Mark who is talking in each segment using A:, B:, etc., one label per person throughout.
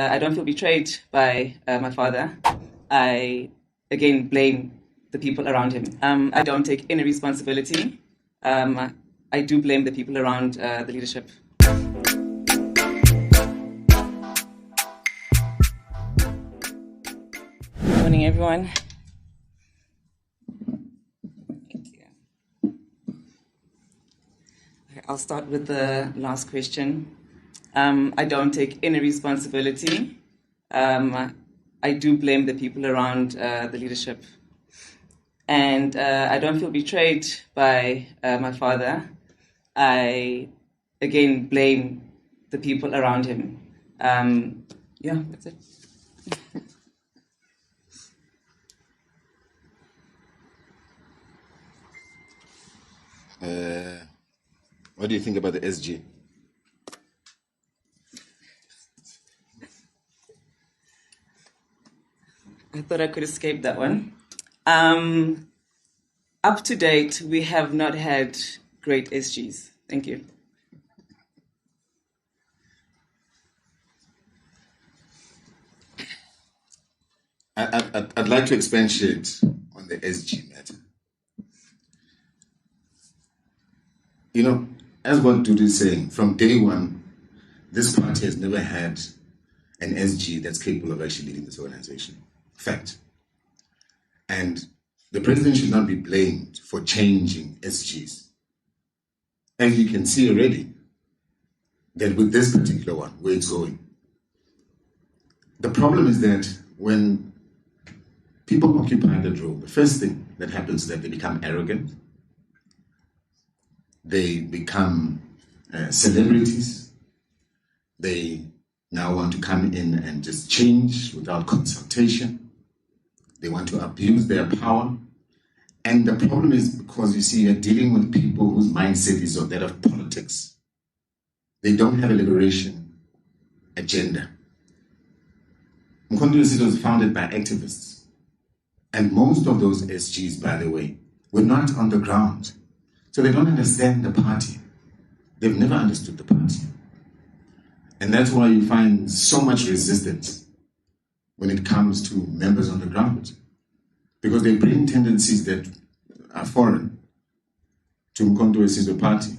A: I don't feel betrayed by my father. I, again, blame the people around him. I don't take any responsibility. I do blame the people around the leadership. Good morning, everyone. Okay, I'll start with the last question. I don't take any responsibility. I do blame the people around the leadership. And I don't feel betrayed by my father. I, again, blame the people around him. Yeah, that's it.
B: What do you think about the SG?
A: I thought I could escape that one. Up to date, we have not had great SGs. Thank you.
B: I'd like to expatiate on the SG matter. You know, as what Dudu is saying, from day one, this party has never had an SG that's capable of actually leading this organization. Fact. And the president should not be blamed for changing SGs. And you can see already that with this particular one, where it's going. The problem is that when people occupy that role, the first thing that happens is that they become arrogant. They become celebrities. They now want to come in and just change without consultation. They want to abuse their power. And the problem is because, you see, you're dealing with people whose mindset is of that of politics. They don't have a liberation agenda. uMkhonto was founded by activists. And most of those SGs, by the way, were not on the ground. So they don't understand the party. They've never understood the party. And that's why you find so much resistance when it comes to members on the ground. Because they bring tendencies that are foreign to uMkhonto party.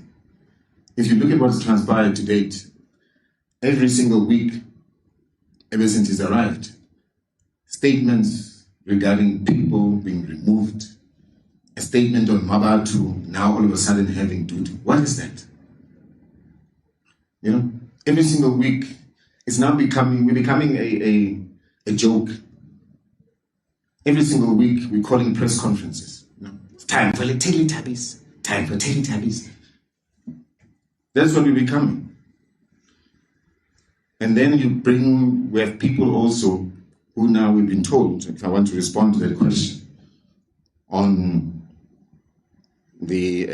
B: If you look at what's transpired to date, every single week, ever since he's arrived, statements regarding people being removed, a statement on Mabatu now all of a sudden having duty. What is that? You know, every single week, it's now we're becoming a joke. Every single week, we're calling press conferences. You know, it's time for Teletubbies. Time for Teletubbies. That's what we're becoming. And then we have people also who now we've been told, if I want to respond to that question, on the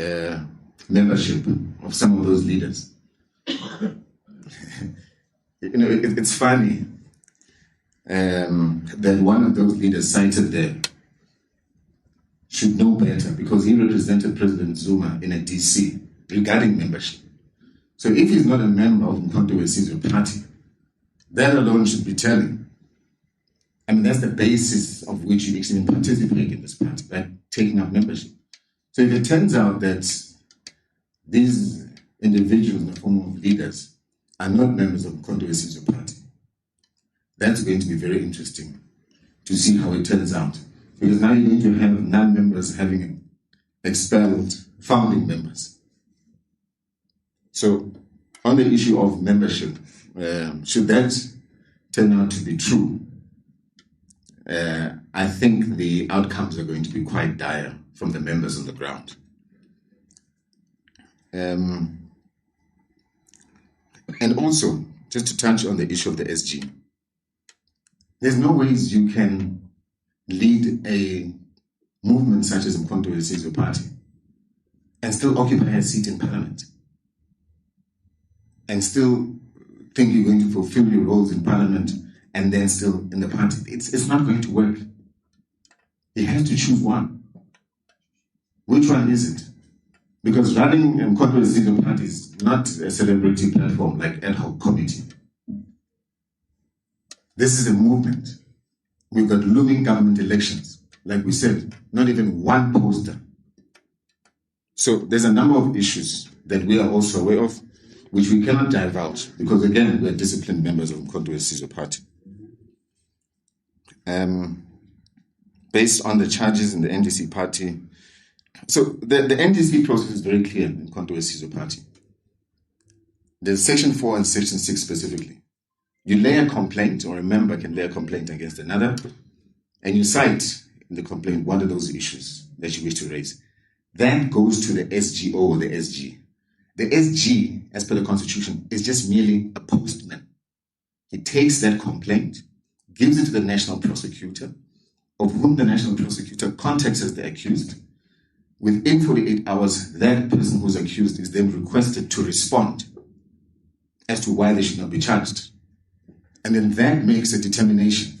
B: membership of some of those leaders. You know, it's funny that one of those leaders cited there should know better because he represented President Zuma in a DC regarding membership. So if he's not a member of uMkhonto party, that alone should be telling. I mean, that's the basis of which you actually participate in this party, by taking up membership. So if it turns out that these individuals in the form of leaders are not members of uMkhonto party, that's going to be very interesting to see how it turns out. Because now you're going to have non-members having expelled founding members. So on the issue of membership, should that turn out to be true, I think the outcomes are going to be quite dire from the members on the ground. And also, just to touch on the issue of the SG, there's no ways you can lead a movement such as uMkhonto party and still occupy a seat in parliament and still think you're going to fulfill your roles in parliament and then still in the party. It's not going to work. You have to choose one. Which one is it? Because running uMkhonto party is not a celebrity platform like ad hoc committee. This is a movement. We've got looming government elections. Like we said, not even one poster. So there's a number of issues that we are also aware of, which we cannot divulge, because again, we are disciplined members of uMkhonto weSizwe party. Based on the charges in the NDC party. So the NDC process is very clear in uMkhonto weSizwe party. There's section 4 and section 6 specifically. You lay a complaint, or a member can lay a complaint against another, and you cite in the complaint one of those issues that you wish to raise. That goes to the SGO or the SG. The SG, as per the Constitution, is just merely a postman. He takes that complaint, gives it to the national prosecutor, of whom the national prosecutor contacts as the accused. Within 48 hours, that person who's accused is then requested to respond as to why they should not be charged. And then that makes a determination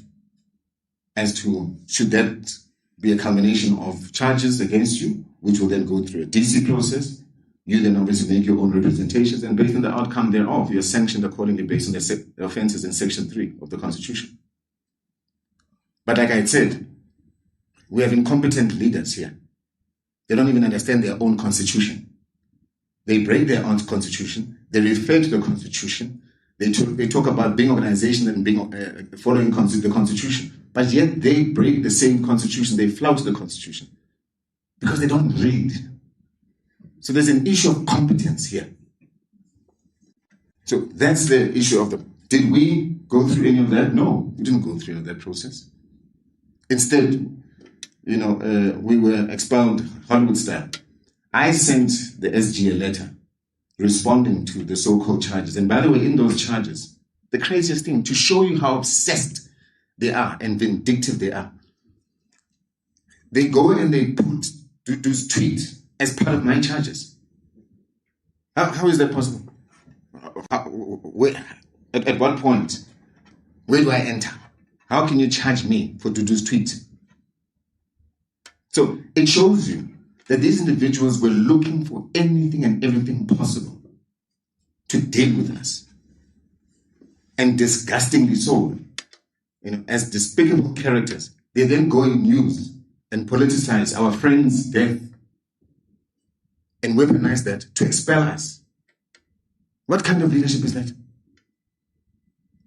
B: as to should that be a culmination of charges against you, which will then go through a DC process. You then obviously make your own representations, and based on the outcome thereof, you're sanctioned accordingly based on the offenses in section 3 of the Constitution. But like I said, we have incompetent leaders here. They don't even understand their own constitution. They break their own constitution. They refer to the Constitution. They talk about being organization and being following the Constitution. But yet they break the same Constitution. They flout the Constitution because they don't read. So there's an issue of competence here. So that's the issue of did we go through any of that? No, we didn't go through any of that process. Instead, we were expelled Hollywood style. I sent the SG a letter responding to the so-called charges. And by the way, in those charges, the craziest thing, to show you how obsessed they are and vindictive they are, they go and they put Dudu's tweet as part of my charges. How is that possible? At what point? Where do I enter? How can you charge me for Dudu's tweet? So it shows you that these individuals were looking for anything and everything possible to deal with us. And disgustingly so, as despicable characters, they then go in news and politicize our friend's death and weaponize that to expel us. What kind of leadership is that?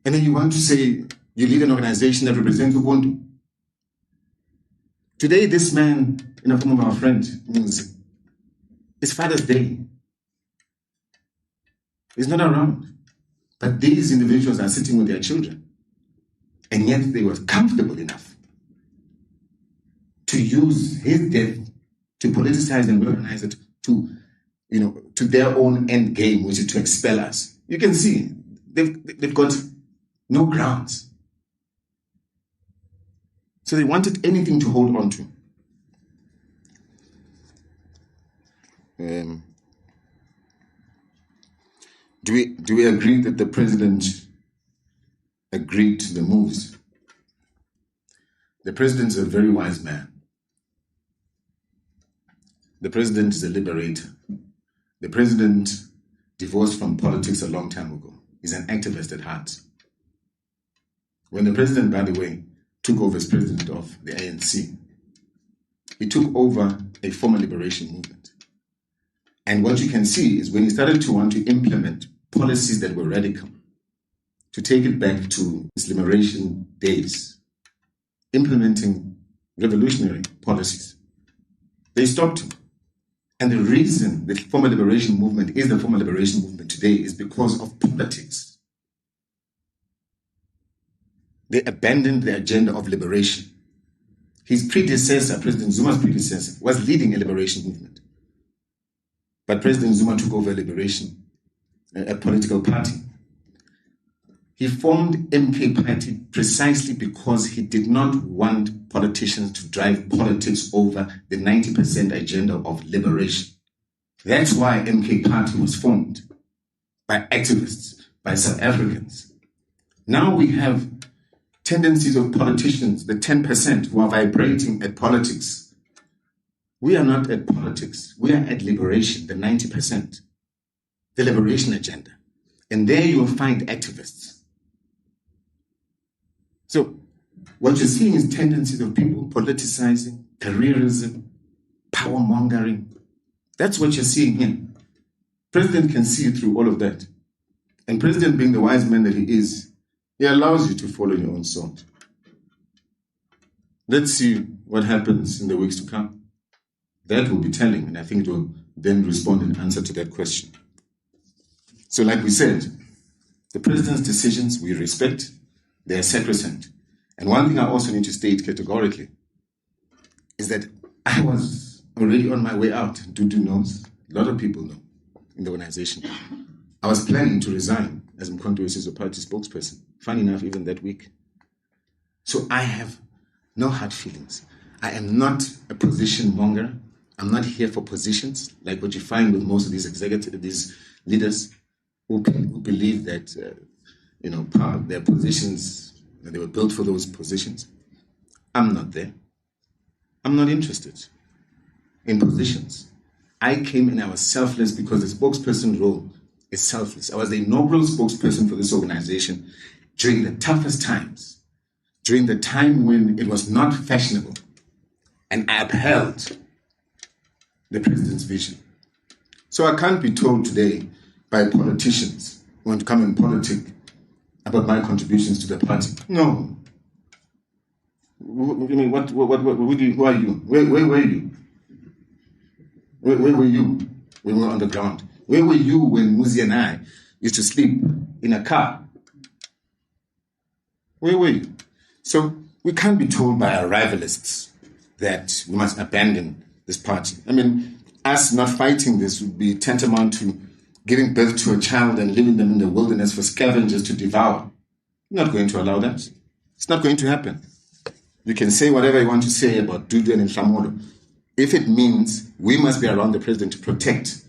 B: And then you want to say you lead an organization that represents uMkhonto. Today, this man, in the form of our friend, it's Father's Day. He's not around. But these individuals are sitting with their children. And yet they were comfortable enough to use his death to politicize and weaponize it to their own end game, which is to expel us. You can see they've got no grounds. So they wanted anything to hold on to. Do we agree that the president agreed to the moves? The president is a very wise man. The president is a liberator. The president divorced from politics a long time ago. He's an activist at heart. When the president, by the way, took over as president of the ANC, he took over a former liberation movement. And what you can see is when he started to want to implement policies that were radical, to take it back to his liberation days, implementing revolutionary policies, they stopped him. And the reason the former liberation movement is the former liberation movement today is because of politics. They abandoned the agenda of liberation. His predecessor, President Zuma's predecessor, was leading a liberation movement. But President Zuma took over a political party. He formed MK Party precisely because he did not want politicians to drive politics over the 90% agenda of liberation. That's why MK Party was formed by activists, by South Africans. Now we have tendencies of politicians, the 10% who are vibrating at politics. We are not at politics. We are at liberation, the 90%, the liberation agenda. And there you will find activists. So what you're seeing is tendencies of people politicizing, careerism, power mongering. That's what you're seeing here. President can see through all of that. And President, being the wise man that he is, he allows you to follow your own sword. Let's see what happens in the weeks to come. That will be telling, and I think it will then respond in answer to that question. So like we said, the president's decisions we respect, they are sacrosanct. And one thing I also need to state categorically is that I was already on my way out. Dudu knows, a lot of people know in the organization. I was planning to resign as uMkhonto weSizwe party spokesperson. Funny enough, even that week. So I have no hard feelings. I am not a position monger. I'm not here for positions, like what you find with most of these these leaders who believe that their positions, they were built for those positions. I'm not there. I'm not interested in positions. I came and I was selfless because the spokesperson role is selfless. I was the inaugural spokesperson for this organization during the toughest times, during the time when it was not fashionable, and I upheld the president's vision. So I can't be told today by politicians who want to come and politic about my contributions to the party. No. I mean, who are you? Where were you? Where were you when we were on the ground? Where were you when Muzi and I used to sleep in a car? Where were you? So we can't be told by our rivalists that we must abandon this party. I mean, us not fighting this would be tantamount to giving birth to a child and leaving them in the wilderness for scavengers to devour. We're not going to allow that. It's not going to happen. You can say whatever you want to say about Dudu and Nhlamulo. If it means we must be around the president to protect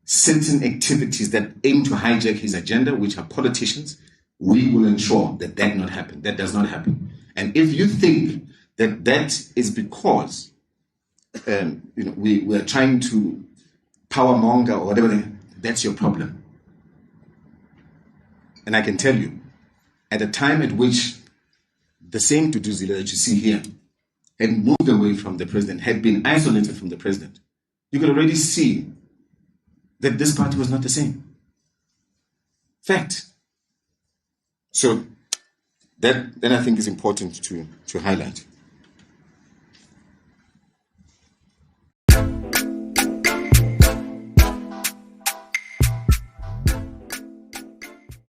B: certain activities that aim to hijack his agenda, which are politicians, we will ensure that that not happen. That does not happen. And if you think that that is because we are trying to power monger or whatever, that's your problem. And I can tell you, at the time at which the same Duduzile that you see here had moved away from the president, had been isolated from the president, you could already see that this party was not the same. Fact. So that I think is important to highlight.